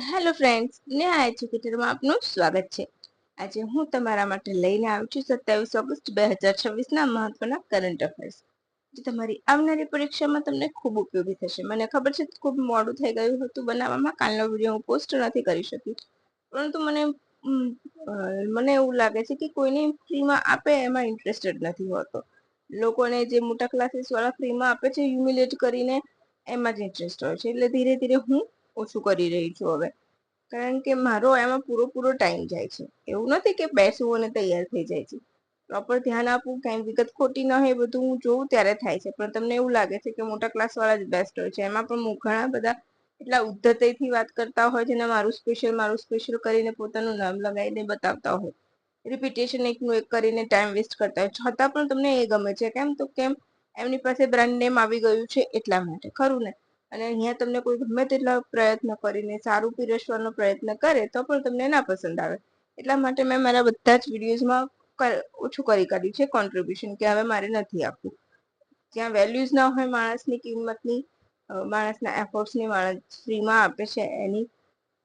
Hello friends, Neha એજ્યુકેટરમાં આપનું સ્વાગત છે. આજે હું તમારા માટે લઈને આવી છું 27 ઓગસ્ટ 2026ના મહત્વના કરંટ અફેર્સ, જે તમારી આવનારી પરીક્ષામાં તમને ખૂબ ઉપયોગી થશે. મને ખબર છે ખૂબ મોડું થઈ ગયું હતું બનાવવામાં, કાલનો વિડીયો હું પોસ્ટ નથી કરી શકી, પરંતુ મને એવું લાગે છે કે કોઈને ફ્રીમાં આપે એમાં ઇન્ટરેસ્ટેડ નથી હોતો. લોકોને જે મોટા ક્લાસીસ વાળા ફ્રીમાં આપે છે હ્યુમિલેટ કરીને, એમાં જ ઇન્ટરેસ્ટ હોય છે. એટલે ધીરે ધીરે હું ઓછું કરી રહી છું હવે, કારણ કે મારો એમાં પૂરો ટાઈમ જાય છે. એવું નથી કે બેસવું અને તૈયાર થઈ જાય છે, પ્રોપર ધ્યાન આપવું, કઈ વિગત ખોટી ન હોય, બધું હું જોઉં ત્યારે થાય છે. પણ તમને એવું લાગે છે કે મોટા ક્લાસ વાળા જ બેસ્ટ હોય છે. એમાં પણ ઘણા બધા એટલા ઉદ્ધતથી વાત કરતા હોય છે ને મારું સ્પેશિયલ કરીને પોતાનું નામ લગાવીને બતાવતા હોય, રિપીટેશન એકનું એક કરીને ટાઈમ વેસ્ટ કરતા હોય, છતાં પણ તમને એ ગમે છે. કેમ એમની પાસે બ્રાન્ડ નેમ આવી ગયું છે એટલા માટે, ખરું ને? અને અહીંયા તમને કોઈ ગમે તેટલા પ્રયત્ન કરીને સારું પીરસવાનો પ્રયત્ન કરે તો પણ તમને ના પસંદ આવે. એટલા માટે મેં મારા બધા જ વિડીયોઝમાં ઓછું કરી કાઢ્યું છે કોન્ટ્રીબ્યુશન, કે હવે મારે નથી આપવું. જ્યાં વેલ્યુઝ ના હોય માણસની કિંમતની, માણસના એફર્ટ્સની, માણસ ફ્રીમાં આપે છે એની,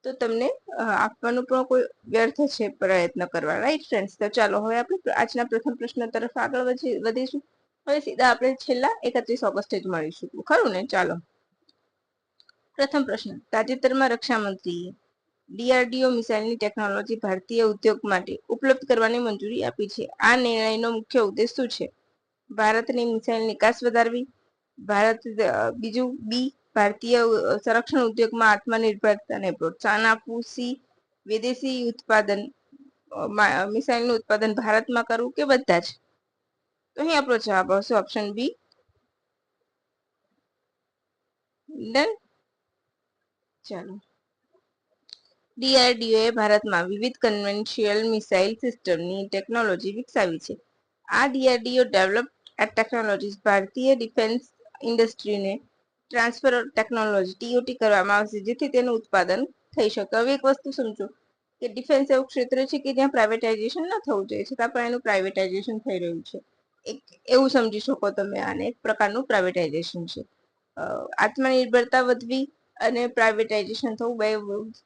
તો તમને આપવાનું પણ કોઈ વ્યર્થ છે પ્રયત્ન કરવા. Right friends? તો ચાલો હવે આપણે આજના પ્રથમ પ્રશ્ન તરફ આગળ વધીશું. હવે સીધા આપણે છેલ્લા 31 ઓગસ્ટે જ મળીશું, ખરું ને? ચાલો, પ્રથમ પ્રશ્ન. તાજેતરમાં રક્ષામંત્રીએ ડીઆરડીઓ મિસાઇલની ટેકનોલોજી ભારતીય ઉદ્યોગ માટે ઉપલબ્ધ કરવાની મંજૂરી આપી છે. આ નિર્ણયનો મુખ્ય ઉદ્દેશ શું છે? ભારતની મિસાઇલ નિકાસ વધારવી, બીજું બી, ભારતીય સંરક્ષણ ઉદ્યોગમાં આત્મનિર્ભરતાને પ્રોત્સાહન આપવું, સી, વિદેશી ઉત્પાદન મિસાઇલનું ઉત્પાદન ભારતમાં કરવું, કે બધા જ? તો અહીં આપણો જવાબ આવશે ઓપ્શન બી. ડન. ચાલો, ડીઆરડીઓ એ ભારતમાં વિવિધ કન્વેન્શિયલ મિસાઇલ સિસ્ટમની ટેકનોલોજી વિકસાવી છે. આ ડીઆરડીઓ ડેવલપ્ડ ટેકનોલોજીસ ભારતીય ડિફેન્સ ઇન્ડસ્ટ્રીને ટ્રાન્સફર ટેકનોલોજી ટીઓટી કરવામાં આવશે, જેથી તેનું ઉત્પાદન થઈ શકે. હવે એક વસ્તુ સમજો કે ડિફેન્સ એવું ક્ષેત્ર છે કે જ્યાં પ્રાઇવેટાઇઝેશન ના થવું જોઈએ, છતાં પણ એનું પ્રાઇવેટાઇઝેશન થઈ રહ્યું છે. એક એવું સમજી શકો તમે આને, એક પ્રકારનું પ્રાઇવેટાઇઝેશન છે. આત્મનિર્ભરતા વધવી અને પ્રાઇવેટાઇઝેશન થવું, બે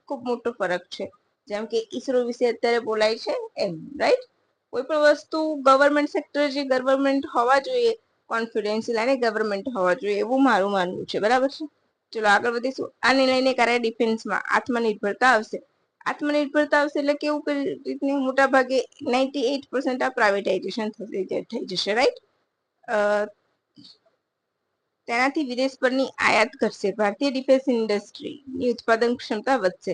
ખૂબ મોટો ફરક છે. જેમ કે ઈસરો વિશે અત્યારે બોલાય છે એમ, રાઈટ? કોઈ પણ વસ્તુ ગવર્મેન્ટ સેક્ટર, જે ગવર્મેન્ટ હોવા જોઈએ કોન્ફિડેન્શિયલ, અને ગવર્મેન્ટ હોવા જોઈએ એવું મારું માનવું છે. બરાબર છે? ચલો આગળ વધીશું. આ નિર્ણયને કારણે ડિફેન્સમાં આત્મનિર્ભરતા આવશે. આત્મનિર્ભરતા આવશે એટલે કેવું રીતની? મોટા ભાગે 98% આ પ્રાઇવેટાઇઝેશન થઈ જશે, રાઈટ? તેનાથી વિદેશ પરની આયાત ઘટશે, ભારતીય ડિફેન્સ ઇન્ડસ્ટ્રીની ઉત્પાદન ક્ષમતા વધશે,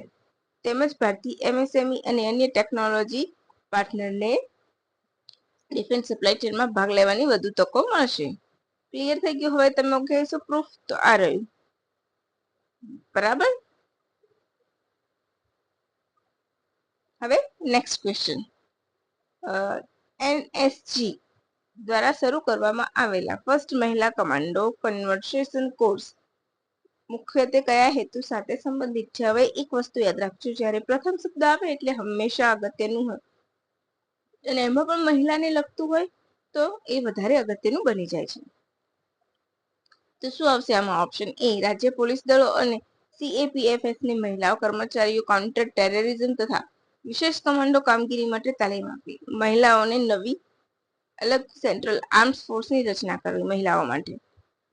તેમજ ભારતીય એમએસએમઈ અને અન્ય ટેકનોલોજી પાર્ટનરને ડિફેન્સ સપ્લાય ચેનમાં ભાગ લેવાની વધુ તકો મળશે. ક્લિયર થઈ ગયું? હવે તમે કહેશો પ્રૂફ, તો આ રહ્યું. બરાબર. હવે નેક્સ્ટ ક્વેશ્ચન. એનએસજી દ્વારા શરૂ કરવામાં આવેલા ફર્સ્ટ મહિલા કમાન્ડો કન્વર્સેશન કોર્સ મુખ્યત્વે કયા હેતુ સાથે સંબંધિત છે? હવે એક વસ્તુ યાદ રાખજો, જ્યારે પ્રથમ શબ્દ આવે એટલે હંમેશા અગત્યનું હોય, અને એમાં પણ મહિલાને લગતું હોય તો એ વધારે અગત્યનું બની જાય છે. તો શું આવશે આમાં? ઓપ્શન એ, રાજ્ય પોલીસ દળો અને સીએપીએફએસ ની મહિલાઓ કર્મચારીઓ કાઉન્ટર ટેરરિઝમ તથા વિશેષ કમાન્ડો કામગીરી માટે તાલીમ આપી. મહિલાઓને નવી અલગ સેન્ટ્રલ આર્મ્સ ફોર્સની રચના કરવી મહિલાઓ માટે.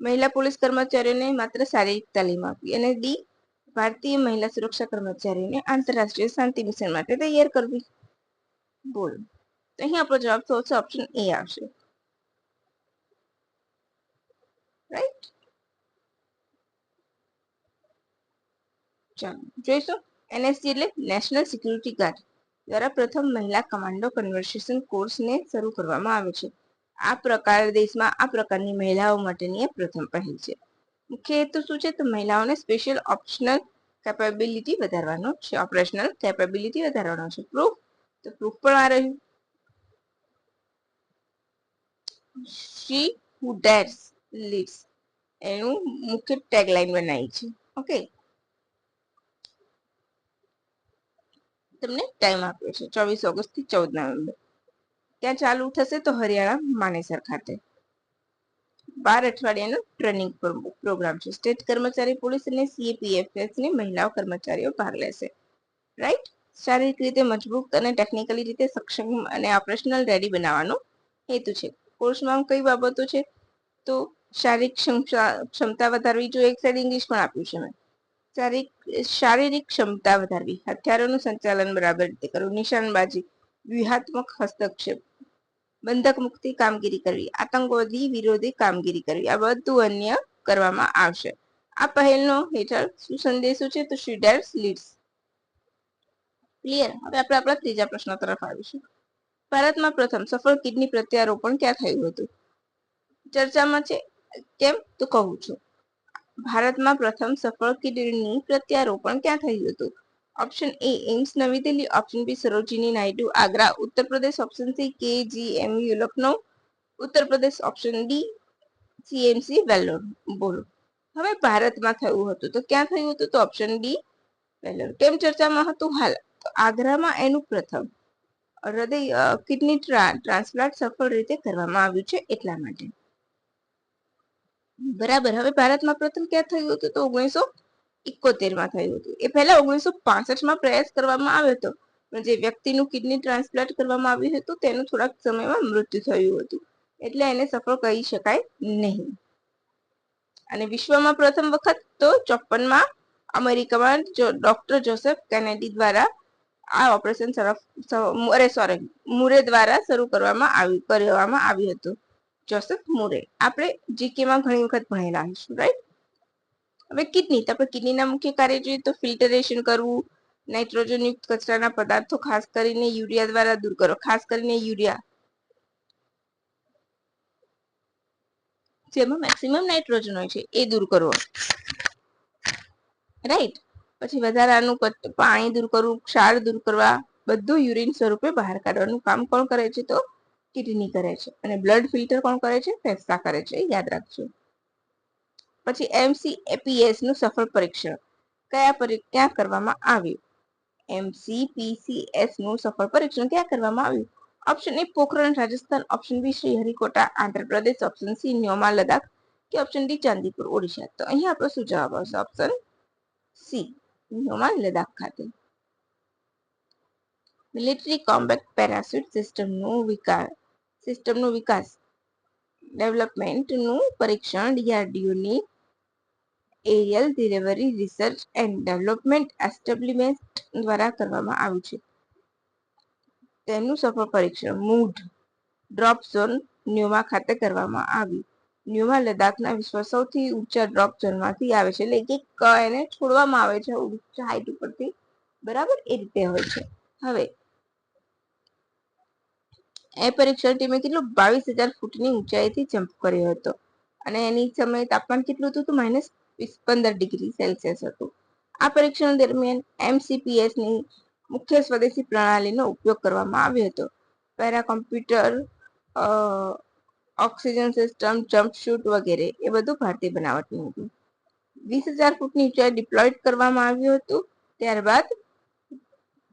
મહિલા પોલીસ કર્મચારીઓને માત્ર શારીરિક તાલીમ આપી. અને ડી, ભારતીય મહિલા સુરક્ષા કર્મચારીઓને આંતરરાષ્ટ્રીય શાંતિ મિશન માટે તૈયાર કરવી. બોલો, તો અહીં આપણો જવાબ તો ઓપ્શન એ આવશે, રાઈટ? ચાલો જોઈશું. એનએસજી એટલે નેશનલ સિક્યુરિટી ગાર્ડ દ્વારા પ્રથમ મહિલા કમાન્ડો કન્વર્સેશન કોર્સને શરૂ કરવામાં આવે છે. આ પ્રકાર દેશમાં આ પ્રકારની મહિલાઓ માટેની પ્રથમ પહેલ છે. મુખ્ય હેતુ શું છે? તો મહિલાઓને સ્પેશિયલ ઓપ્શનલ કેપેબિલિટી વધારવાનો છે, ઓપરેશનલ કેપેબિલિટી વધારવાનો છે. પ્રૂફ, તો પ્રૂફ પણ આ રહ્યું. શી હુ ડેર્સ લીડ્સ એનું મુખ્ય ટેગલાઈન બનાવી છે. ઓકે, તમને ટાઈમ આપ્યો છે 24 ઓગસ્ટ થી 14 નવેમ્બર. ત્યાં ચાલુ થશે તો હરિયાણા માનેસર ખાતે. 12 અઠવાડિયાનો ટ્રેનિંગ પ્રોગ્રામ છે. સ્ટેટ કર્મચારી પોલીસ અને સીએપીએફએસ ની મહિલાઓ કર્મચારીઓ ભાગ લેશે. રાઈટ. શારીરિક રીતે મજબૂત અને ટેકનિકલી રીતે સક્ષમ અને ઓપરેશનલ રેડી બનાવવાનો હેતુ છે. કોર્સમાં કઈ બાબતો છે તો શારીરિક ક્ષમતા વધારવી. જો એક સાઈડ ઇંગ્લિશ પણ આપ્યું છે મેં. શારીરિક ક્ષમતા વધારવી, હથિયારોનું સંચાલન બરાબર રીતે કરવું, નિશાનબાજી, વ્યૂહાત્મક હસ્તક્ષેપ, બંધક મુક્તિ કામગીરી કરવી, આતંકવાદી વિરોધી કામગીરી કરવી. આ બધું અન્ય કરવામાં આવશે. આ પહેલનો હેઠળ શું સંદેશો છે તો she dares leads. ક્લિયર. હવે આપણે આપણા ત્રીજા પ્રશ્ન તરફ આવીશું. ભારતમાં પ્રથમ સફળ કિડની પ્રત્યારોપણ ક્યાં થયું હતું? ચર્ચામાં છે. કેમ તો કહું છું. ભારતમાં પ્રથમ સફળ કિડની પ્રત્યારોપણ ક્યાં થયું હતું? ઓપ્શન એ એમ્સ નવી Delhi, option B Sarojini Naidu Agra, Uttar Pradesh, option C KGMU Lucknow, Uttar Pradesh, option D CMC Vellore. બોલો. હવે ભારતમાં થયું હતું તો ક્યાં થયું હતું તો ઓપ્શન ડી વેલ્લોર. કેમ ચર્ચામાં હતું? હાલ તો આગ્રામાં એનું પ્રથમ હૃદય કિડની ટ્રાન્સપ્લાન્ટ સફળ રીતે કરવામાં આવ્યું છે એટલા માટે. બરાબર. હવે ભારતમાં પ્રથમ ક્યાં થયું હતું તો 1971 થયું હતું. એ પહેલા 1965 પ્રયાસ કરવામાં આવ્યો હતો, પણ જે વ્યક્તિનું કિડની ટ્રાન્સપ્લાન્ટ કરવામાં આવ્યું હતું તેનું થોડાક સમયમાં મૃત્યુ થયું હતું, એટલે એને સફળ કહી શકાય નહીં. અને વિશ્વમાં પ્રથમ વખત તો 54માં અમેરિકામાં ડોક્ટર જોસેફ કેનેડી દ્વારા આ ઓપરેશન મુરે દ્વારા શરૂ કરવામાં આવ્યું હતું. Joseph Murray. આપણે જીકેમાં ઘણી વખત ભણેલા હશું, રાઈટ. હવે કિડની, તો આપણે કિડનીના મુખ્ય કાર્ય જોઈએ તો ફિલ્ટરેશન કરવું, નાઇટ્રોજન યુક્ત કચરાના પદાર્થો ખાસ કરીને યુરિયા દ્વારા દૂર કરો. ખાસ કરીને યુરિયા જેમાં મેક્સિમમ નાઇટ્રોજન હોય છે એ દૂર કરવો, રાઈટ. પછી વધારાનું પાણી દૂર કરવું, ક્ષાર દૂર કરવા, બધું યુરિન સ્વરૂપે બહાર કાઢવાનું કામ કોણ કરે છે તો કિડની કરે છે. અને બ્લડ ફિલ્ટર કોણ કરે છે? ફેફસા કરે છે, યાદ રાખજો. પછી એમસીપીએસ નું સફળ પરીક્ષણ ક્યાં કરવામાં આવ્યું? એમસીપીસીએસ નું સફળ પરીક્ષણ ક્યાં કરવામાં આવ્યું? Option A Pokhran Rajasthan, option B Sriharikota Andhra Pradesh, option C Nyoma Ladakh કે ઓપ્શન ડી ચાંદીપુર ઓડિશા. તો અહીંયા આપણો શું જવાબ આવશે? ઓપ્શન સી ન્યોમા લદાખ ખાતે. મિલિટરી કોમ્બેટ પેરાશૂટ સિસ્ટમનો વિકાસ ડેવલપમેન્ટનું પરીક્ષણ ડીઆરડીઓની aerial delivery research and development establishment દ્વારા કરવામાં આવ્યું છે. તેનું સફળ પરીક્ષણ મૂઢ ડ્રોપ ઝોન ન્યોમા ખાતે કરવામાં આવ્યું. ન્યોમા લદ્દાખના વિશ્વ સૌથી ઊંચા ડ્રોપ ઝોનમાંથી આવે છે, એટલે કે એને છોડવામાં આવે છે ઊંચા હાઈટ ઉપરથી, બરાબર એ રીતે હોય છે. હવે એ પરીક્ષણ ટીમે કેટલું 22,000 ફૂટની ઊંચાઈથી જમ્પ કર્યો હતો, અને એની સમયે તાપમાન કેટલું હતું તો -15 ડિગ્રી સેલ્સિયસ હતું. આ પરીક્ષણ દરમિયાન એમસીપીએસ ની મુખ્ય સ્વદેશી પ્રણાલીનો ઉપયોગ કરવામાં આવ્યો હતો. Para computer, oxygen system, jump shoot વગેરે એ બધું ભારતીય બનાવટનું હતું. 20,000 ફૂટની ઊંચાઈ ડિપ્લોય કરવામાં આવ્યું હતું. ત્યારબાદ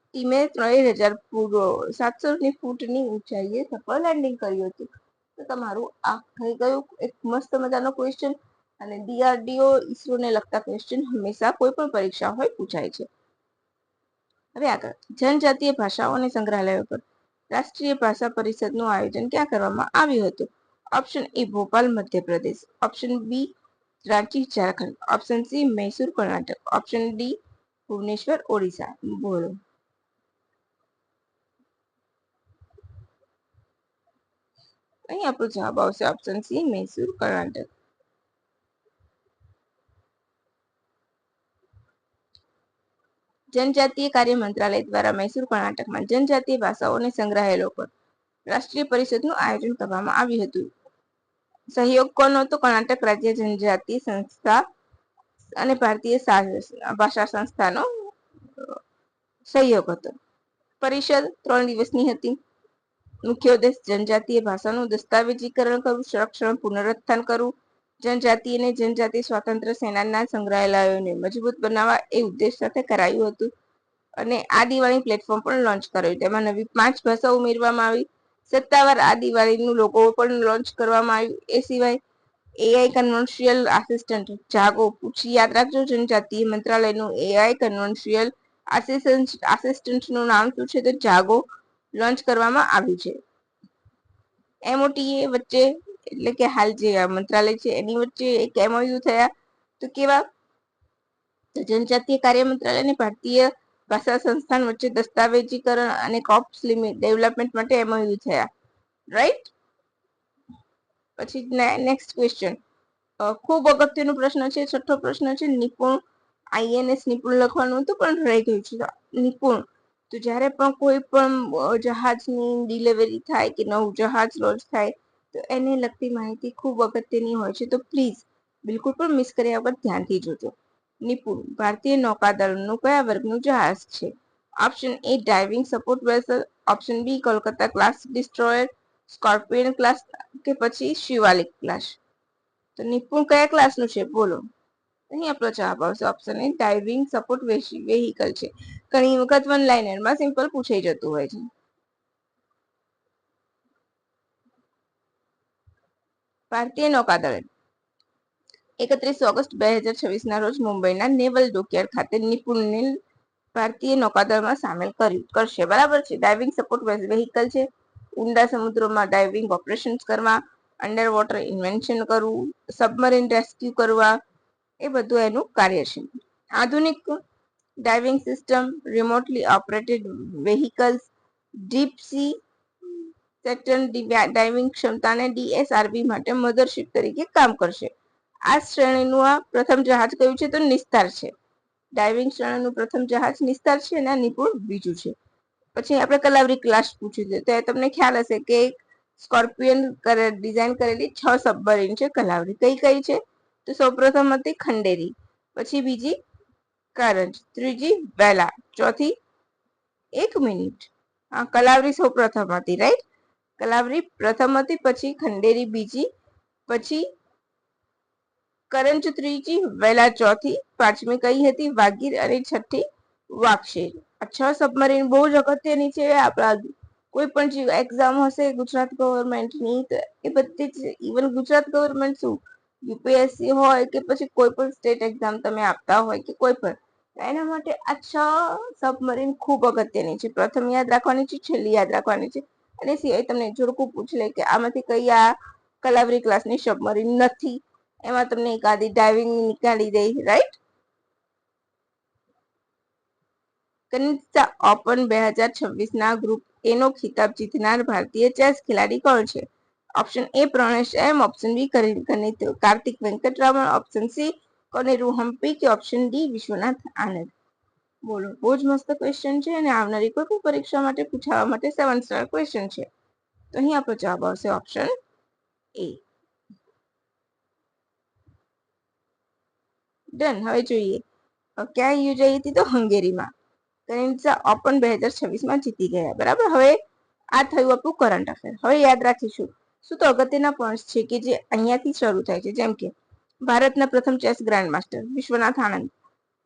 ટીમે 700 ફૂટની ઊંચાઈએ સફળ લેન્ડિંગ કર્યું હતું. તો તમારું આ થઈ ગયું એક મસ્ત મજાનો ક્વેશ્ચન. અને ડીઆરડીઓ ઈસરોને લગતા ક્વેશ્ચન હંમેશા કોઈ પણ પરીક્ષા હોય પૂછાય છે. હવે આગળ જનજાતીય ભાષાઓ અને સંગ્રહાલયો પર રાષ્ટ્રીય ભાષા પરિષદનું આયોજન ક્યાં કરવામાં આવ્યું હતું? Option A Bhopal Madhya Pradesh, option B Ranchi Jharkhand, option C Mysore Karnataka, option D Bhubaneswar Odisha. બોલો. અહીં આપણો જવાબ આવશે ઓપ્શન સી મૈસૂર કર્ણાટક. જનજાતીય કાર્ય મંત્રાલય દ્વારા મૈસૂર કર્ણાટકમાં જનજાતીય ભાષાઓ અને સંગ્રહાલયો પર રાષ્ટ્રીય પરિષદનું આયોજન કરવામાં આવ્યું હતું. સહયોગ કોનો હતો? કર્ણાટક રાજ્ય જનજાતીય સંસ્થા અને ભારતીય ભાષા સંસ્થાનો સહયોગ હતો. પરિષદ 3 દિવસની હતી. મુખ્ય ઉદ્દેશ જનજાતીય ભાષાનું દસ્તાવેજીકરણ કરવું, સંરક્ષણ, પુનરુત્થાન કરવું, જનજાતિ અને જનજાતિ સ્વાતંત્ર્ય સેનાના સંગ્રહાલયોને મજબૂત બનાવવા એ ઉદ્દેશ સાથે કરાયું હતું. અને આ દિવાળી પ્લેટફોર્મ પણ લોન્ચ કરાયું. તેમાં નવી 5 ભાષા ઉમેરવામાં આવી. સત્તાવાર આ દિવાળીનું લોગો પણ લોન્ચ કરવામાં આવ્યું. એ સિવાય એઆઈ કન્વર્શિયલ આસિસ્ટન્ટ જાગો પૂછી યાદ રાખજો. જનજાતીય મંત્રાલયનું એઆઈ કન્વર્શિયલ આસિસ્ટન્ટનું નામ શું છે? તો જાગો લોન્ચ કરવામાં આવ્યું છે. એમઓટીએ વચ્ચે એટલે કે હાલ જે મંત્રાલય છે એની વચ્ચે એક એમઓયુ થયા. તો કેવા? તો જનજાતીય કાર્ય મંત્રાલય અને ભારતીય ભાષા સંસ્થાન વચ્ચે દસ્તાવેજીકરણ અને કોપ્સ ડેવલપમેન્ટ માટે એમઓયુ થયા. રાઈટ. પછી નેક્સ્ટ ક્વેશ્ચન, ખૂબ અગત્યનો પ્રશ્ન છે. છઠ્ઠો પ્રશ્ન છે, નિપુણ આઈએનએસ નિપુણ લખવાનું હતું પણ રહી ગયું છે. નિપુણ તો જ્યારે પણ કોઈ પણ જહાજની ડિલિવરી થાય કે નવું જહાજ લોન્ચ થાય તો એને લગતી માહિતી ખૂબ અગત્યની હોય છે. તો પ્લીઝ બિલકુલ પણ મિસ કર્યા વગર ધ્યાનથી જોજો. નિપુણ ભારતીય નૌકાદળનું કયા વર્ગનું જહાજ છે? Option A diving support vessel, option B Kolkata class destroyer, scorpion class કે પછી શિવાલિક ક્લાસ. તો નિપુણ કયા ક્લાસનું છે? બોલો. અહીં આપણો જવાબ આવશે option A diving support vehicle છે. ઘણી વખત વન લાઇનરમાં સિમ્પલ પૂછાઈ જતું હોય છે. ભારતીય નૌકાદળે 31 ઓગસ્ટ 2026 ના રોજ મુંબઈના નેવલ ડોકયાર્ડ ખાતે નિપુણને ભારતીય નૌકાદળમાં સામેલ કરશે. બરાબર છે. ડાઇવિંગ સપોર્ટ વેહિકલ છે. ઊંડા સમુદ્રોમાં ડાઇવિંગ ઓપરેશન્સ કરવા, અંડર વોટર ઇન્વેન્શન કરવું, સબમરીન રેસ્ક્યુ કરવા, એ બધું એનું કાર્ય છે. આધુનિક diving system, remotely operated vehicles, deep C sector diving ક્ષમતાને ડીએસઆરવી માટે મધરશિપ તરીકે કામ કરશે. આ શ્રેણીનું આ પ્રથમ જહાજ કયું છે? તો નિસ્તાર છે. ડાઇવિંગ શ્રેણીનું પ્રથમ જહાજ નિસ્તાર છે અને નિપુણ બીજું છે. પછી આપણે કલાવરી ક્લાસ પૂછ્યું છે. તો તમને ખ્યાલ હશે કે સ્કોર્પિયન ડિઝાઇન કરેલી 6 સબમરીન છે કલાવરી. કઈ કઈ છે? તો સૌપ્રથમ હતી ખંડેરી, પછી બીજી કરંજ, ત્રીજી વેલા, ચોથી 1 મિનિટ. કલાવરી સૌપ્રથમ હતી. રાઈટ. કલાવરી પ્રથમ હતી, પછી ખંડેરી બીજી, પછી કરંજ ત્રીજી, વેલા ચોથી, પાંચમી કઈ હતી? વાગીર અને છઠ્ઠી વાક્ષેર. આ 6 સબમરીન બહુ જ અગત્યની છે. આપણા કોઈ પણ જે એક્ઝામ હશે ગુજરાત ગવર્મેન્ટની, એ બધી જ, ઇવન ગુજરાત ગવર્મેન્ટ શું યુપીએસસી હોય કે પછી કોઈ પણ સ્ટેટ એક્ઝામ તમે આપતા હોય કે કોઈ પણ, એના માટે આ 6 સબમરીન ખૂબ અગત્યની છે. પ્રથમ યાદ રાખવાની છે, છેલ્લી યાદ રાખવાની છે. અને સિવાય તમને જોડકું પૂછ લે કે આમાંથી કઈ આ કલાવરી ક્લાસની સબમરીન નથી, એમાં તમને એકાદી ડાઇવિંગ નીકાળી દે. રાઈટ. કનિષ્કા ઓપન 2026 ના ગ્રુપ એ નો ખિતાબ જીતનાર ભારતીય ચેસ ખેલાડી કોણ છે? Option A Pranesh M, option B Karthik Venkataraman, option C Koneru Humpy કે ઓપ્શન ડી વિશ્વનાથ આનંદ. બોલો. બહુ જ મસ્ત ક્વેશ્ચન છે અને આવનારી કોઈ પણ પરીક્ષા માટે પૂછાવા માટે 7 સ્ટાર ક્વેશ્ચન છે. તો અહીં આપણો જવાબ આવશે ઓપ્શન એ. ડન. હવે જોઈએ ક્યાં યોજાઈ હતી? તો હંગેરીમાં. કનિષ્કા ઓપન 2026 જીતી ગયા. બરાબર. હવે આ થયું આપણું કરંટ અફેર. હવે યાદ રાખીશું શું? તો અગત્યના પોઈન્ટ છે કે જે અહીંયાથી શરૂ થાય છે. જેમ કે ભારતના પ્રથમ ચેસ ગ્રાન્ડ માસ્ટર વિશ્વનાથ આનંદ,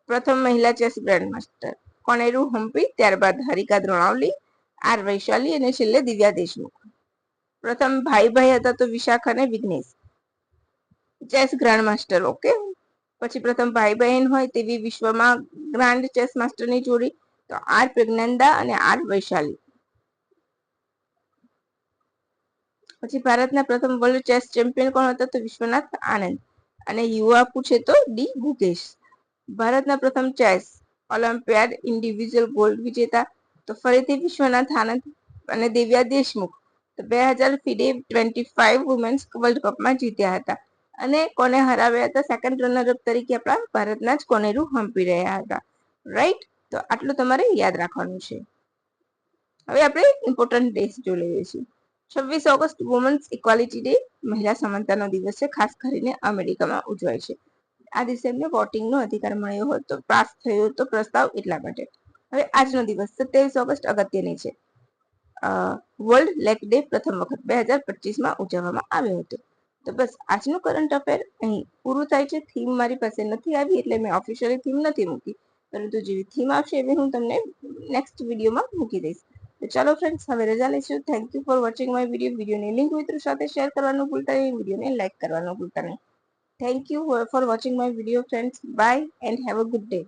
પ્રથમ મહિલા ચેસ ગ્રાન્ડ માસ્ટર કોનેરુ હમ્પી, ત્યારબાદ હરિકા દ્રોણાવલી, આર વૈશાલી અને છેલ્લે દિવ્યા દેશમુખ. પ્રથમ ભાઈ હતા તો વિશાખ અને Vignesh, chess grand master. Okay. પછી પ્રથમ ભાઈ બહેન હોય તેવી વિશ્વમાં ગ્રાન્ડ ચેસ માસ્ટરની જોડી તો આર પ્રજ્ઞાનદા અને આર વૈશાલી. પછી ભારતના પ્રથમ વર્લ્ડ ચેસ ચેમ્પિયન કોણ હતા? તો વિશ્વનાથ આનંદ. અને યુવા પૂછે તો ડી ગુકેશ. ભારતના પ્રથમ ચેસ ઓલિમ્પિયાડ ઇન્ડિવિજ્યુઅલ ગોલ્ડ વિજેતા તો ફરીથી વિશ્વનાથ આનંદ અને દિવ્યા દેશમુખ. તો 2000 ફિડે 25 વુમેન્સ વર્લ્ડ કપમાં જીત્યા હતા. અને કોને હરાવ્યા હતા? સેકન્ડ રનરઅપ તરીકે આપણા ભારતના જ કોનેરુ હમ્પી રહ્યા હતા. રાઈટ. તો આટલું તમારે યાદ રાખવાનું છે. હવે આપણે ઇમ્પોર્ટન્ટ ડેઝ જોઈ લઈએ છીએ. 26 ઓગસ્ટ વુમન્સ ઇક્વાલિટી ડે, મહિલા સમાનતાનો દિવસ છે. ખાસ કરીને અમેરિકામાં ઉજવાય છે. આ દિવસે એમને વોટિંગનો અધિકાર મળ્યો હતો, પાસ થયો હતો પ્રસ્તાવ, એટલા માટે. હવે આજનો દિવસ 27 ઓગસ્ટ અગત્યની છે. વર્લ્ડ લેક ડે પ્રથમ વખત 2025માં ઉજવવામાં આવ્યો હતો. તો બસ આજનું કરંટ અફેર અહીં પૂરું થાય છે. થીમ મારી પાસે નથી આવી એટલે મેં ઓફિશિયલી થીમ નથી મૂકી, પરંતુ જેવી થીમ આવશે એવી હું તમને નેક્સ્ટ વિડીયોમાં મૂકી દઈશ. તો ચાલો ફ્રેન્ડ્સ, હવે રજા લઈશું. Thank you for watching my video. વિડીયોની લિંક મિત્રો સાથે શેર કરવાનું ભૂલતા નહીં, વિડીયોને લાઈક કરવાનું ભૂલતા નહીં. Thank you for watching my video friends. Bye and have a good day.